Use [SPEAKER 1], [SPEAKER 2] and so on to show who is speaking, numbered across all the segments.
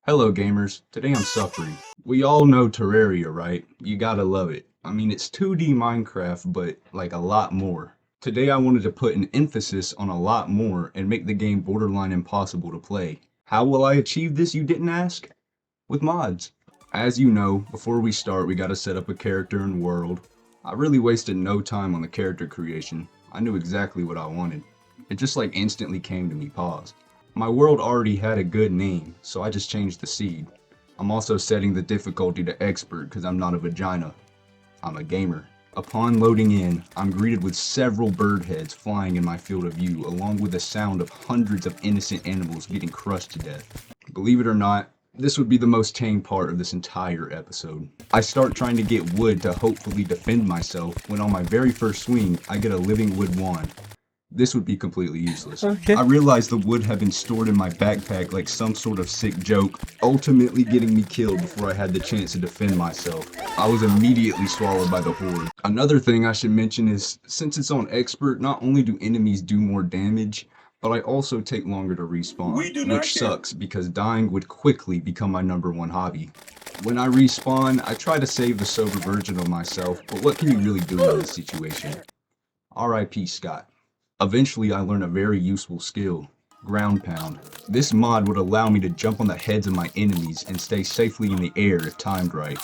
[SPEAKER 1] Hello gamers, today I'm suffering. We all know Terraria, right? You gotta love it. I mean, it's 2D Minecraft, but like a lot more. Today I wanted to put an emphasis on a lot more and make the game borderline impossible to play. How will I achieve this, you didn't ask? With mods. As you know, before we start we gotta set up a character and world. I really wasted no time on the character creation. I knew exactly what I wanted. It just like instantly came to me, pause. My world already had a good name, so I just changed the seed. I'm also setting the difficulty to expert because I'm not a vagina. I'm a gamer. Upon loading in, I'm greeted with several bird heads flying in my field of view, along with the sound of hundreds of innocent animals getting crushed to death. Believe it or not, this would be the most tame part of this entire episode. I start trying to get wood to hopefully defend myself when on my very first swing, I get a living wood wand. This would be completely useless.
[SPEAKER 2] Okay.
[SPEAKER 1] I realized the wood had been stored in my backpack like some sort of sick joke, ultimately getting me killed before I had the chance to defend myself. I was immediately swallowed by the horde. Another thing I should mention is, since it's on expert, not only do enemies do more damage, but I also take longer to respawn, which sucks because dying would quickly become my #1 hobby. When I respawn, I try to save the sober version of myself, but what can you really do in this situation? RIP Scott. Eventually, I learned a very useful skill, ground pound. This mod would allow me to jump on the heads of my enemies and stay safely in the air if timed right.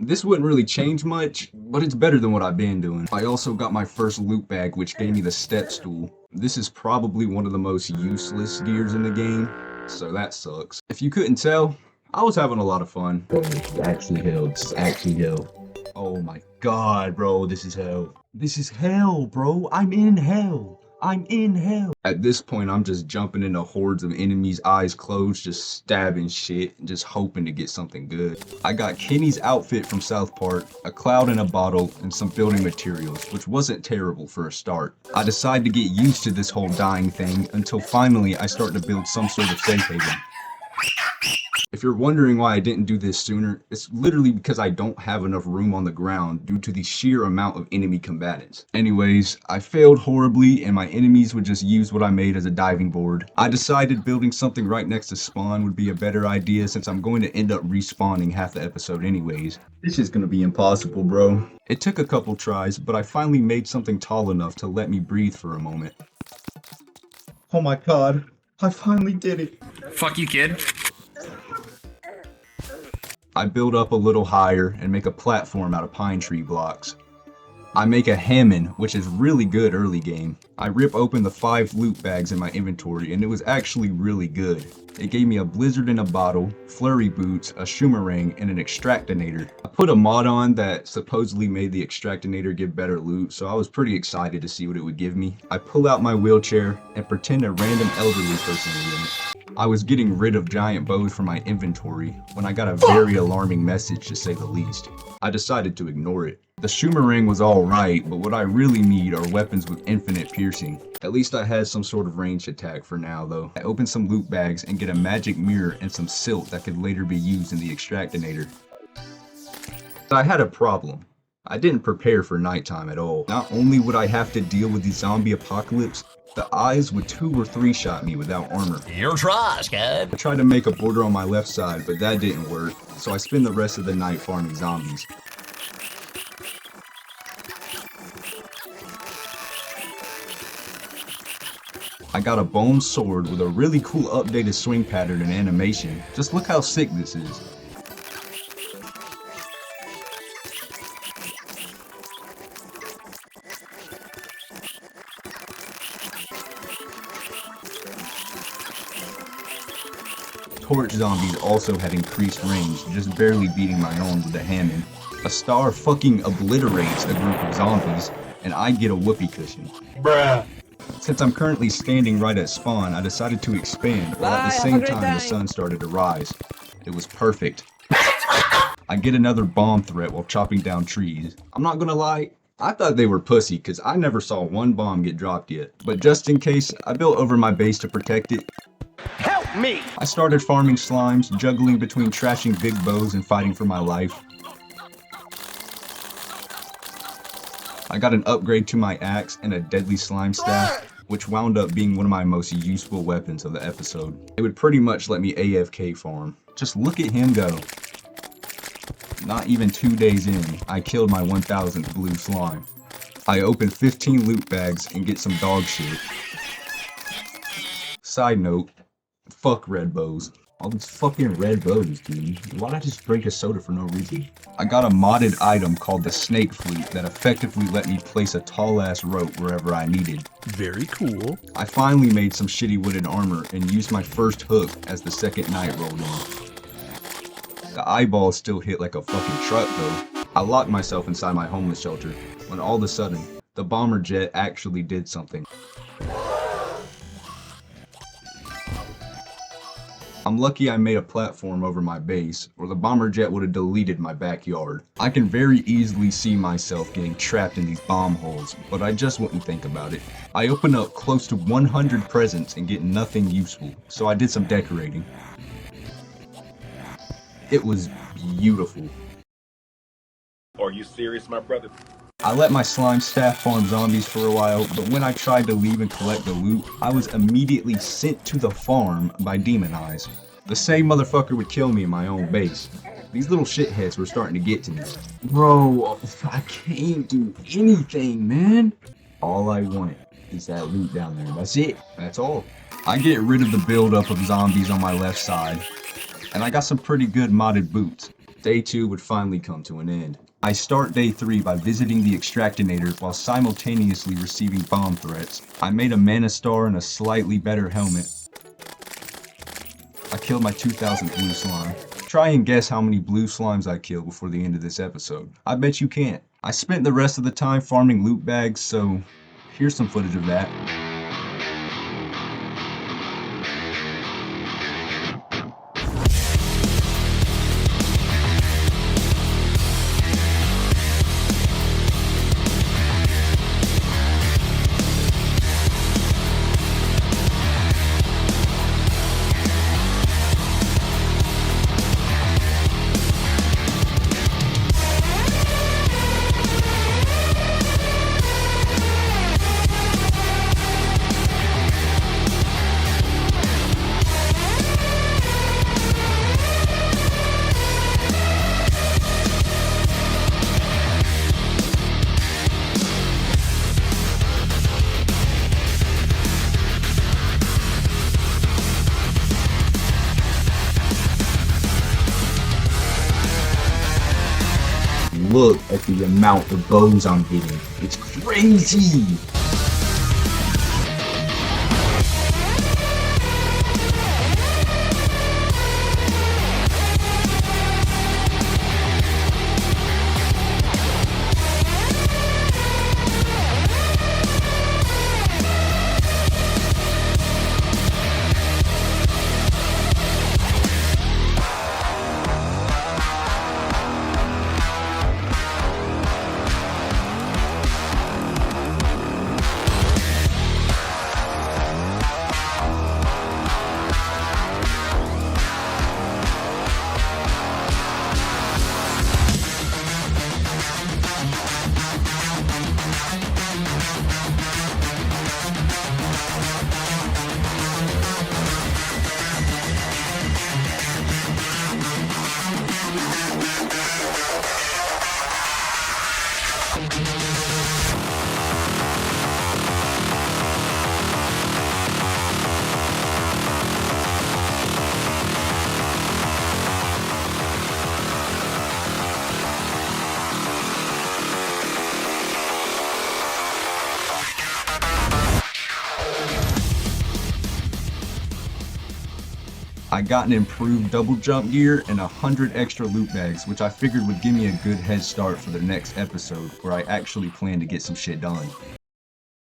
[SPEAKER 1] This wouldn't really change much, but it's better than what I've been doing. I also got my first loot bag, which gave me the step stool. This is probably one of the most useless gears in the game, so that sucks. If you couldn't tell, I was having a lot of fun.
[SPEAKER 2] Bro, it's actually hell. This is actually hell.
[SPEAKER 1] Oh my god, bro, this is hell. This is hell, bro. I'm in hell. I'm in hell. At this point, I'm just jumping into hordes of enemies, eyes closed, just stabbing shit, and just hoping to get something good. I got Kenny's outfit from South Park, a cloud in a bottle, and some building materials, which wasn't terrible for a start. I decide to get used to this whole dying thing until finally I start to build some sort of safe haven. If you're wondering why I didn't do this sooner, it's literally because I don't have enough room on the ground due to the sheer amount of enemy combatants. Anyways, I failed horribly and my enemies would just use what I made as a diving board. I decided building something right next to spawn would be a better idea since I'm going to end up respawning half the episode anyways. This is gonna be impossible, bro. It took a couple tries, but I finally made something tall enough to let me breathe for a moment. Oh my god, I finally did it.
[SPEAKER 3] Fuck you, kid.
[SPEAKER 1] I build up a little higher and make a platform out of pine tree blocks. I make a Hammond, which is really good early game. I rip open the 5 loot bags in my inventory and it was actually really good. It gave me a blizzard in a bottle, flurry boots, a shoomerang, and an extractinator. I put a mod on that supposedly made the extractinator give better loot, so I was pretty excited to see what it would give me. I pull out my wheelchair and pretend a random elderly person is in it. I was getting rid of giant bows from my inventory when I got a very alarming message, to say the least. I decided to ignore it. The shoomerang was alright, but what I really need are weapons with infinite piercing. At least I had some sort of ranged attack for now though. I opened some loot bags and get a magic mirror and some silt that could later be used in the extractinator. I had a problem. I didn't prepare for nighttime at all. Not only would I have to deal with the zombie apocalypse, the eyes would 2 or 3 shot me without armor.
[SPEAKER 3] Your trash, kid.
[SPEAKER 1] I tried to make a border on my left side, but that didn't work, so I spend the rest of the night farming zombies. I got a bone sword with a really cool updated swing pattern and animation. Just look how sick this is. Torch zombies also had increased range, just barely beating my own with the Hammond. A star fucking obliterates a group of zombies, and I get a whoopee cushion.
[SPEAKER 2] Bruh.
[SPEAKER 1] Since I'm currently standing right at spawn, I decided to expand, while at the same time the sun started to rise. It was perfect. I get another bomb threat while chopping down trees. I'm not gonna lie, I thought they were pussy, cause I never saw one bomb get dropped yet. But just in case, I built over my base to protect it.
[SPEAKER 3] Help me!
[SPEAKER 1] I started farming slimes, juggling between trashing big bows and fighting for my life. I got an upgrade to my axe and a deadly slime staff, which wound up being one of my most useful weapons of the episode. It would pretty much let me AFK farm. Just look at him go. Not even 2 days in, I killed my 1000th blue slime. I open 15 loot bags and get some dog shit. Side note, fuck red bows.
[SPEAKER 2] All these fucking red bows, dude. Why'd I just drink a soda for no reason?
[SPEAKER 1] I got a modded item called the snake flute that effectively let me place a tall ass rope wherever I needed.
[SPEAKER 4] Very cool.
[SPEAKER 1] I finally made some shitty wooden armor and used my first hook as the second night rolled in. The eyeballs still hit like a fucking truck though. I locked myself inside my homeless shelter when all of a sudden, the bomber jet actually did something. I'm lucky I made a platform over my base, or the bomber jet would have deleted my backyard. I can very easily see myself getting trapped in these bomb holes, but I just wouldn't think about it. I open up close to 100 presents and get nothing useful, so I did some decorating. It was beautiful.
[SPEAKER 5] Are you serious, my brother?
[SPEAKER 1] I let my slime staff farm zombies for a while, but when I tried to leave and collect the loot, I was immediately sent to the farm by Demon Eyes. The same motherfucker would kill me in my own base. These little shitheads were starting to get to me.
[SPEAKER 2] Bro, I can't do anything, man. All I want is that loot down there. That's it.
[SPEAKER 1] That's all. I get rid of the buildup of zombies on my left side, and I got some pretty good modded boots. Day 2 would finally come to an end. I start day 3 by visiting the extractinator while simultaneously receiving bomb threats. I made a mana star and a slightly better helmet. I killed my 2000th blue slime. Try and guess how many blue slimes I killed before the end of this episode. I bet you can't. I spent the rest of the time farming loot bags, so here's some footage of that.
[SPEAKER 2] Look at the amount of bows I'm getting. It's crazy.
[SPEAKER 1] I got an improved double jump gear and 100 extra loot bags, which I figured would give me a good head start for the next episode where I actually plan to get some shit done.